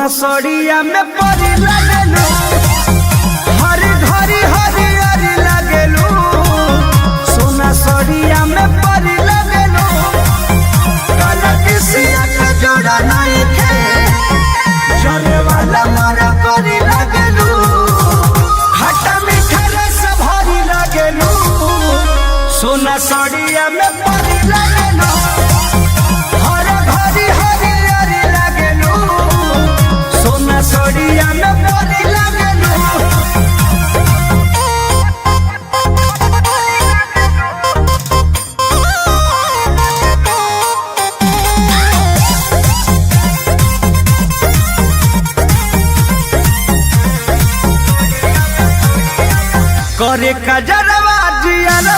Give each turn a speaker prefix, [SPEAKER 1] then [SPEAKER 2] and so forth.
[SPEAKER 1] सड़िया में परी लगेलू, हरी घरी हरी हरी लगेलू। सोना सड़िया में परी लगेलू, काला किसिया का जोड़ा नहीं थे, जले वाला मारा परी लगेलू। खट्टा मीठा रस भरी लगेलू, सोना सड़िया में परी लगेलू, हरी घरी हरी हरी लगेलू। सोना सड़िया में परी लगेलू। करे कजरवा जियरवा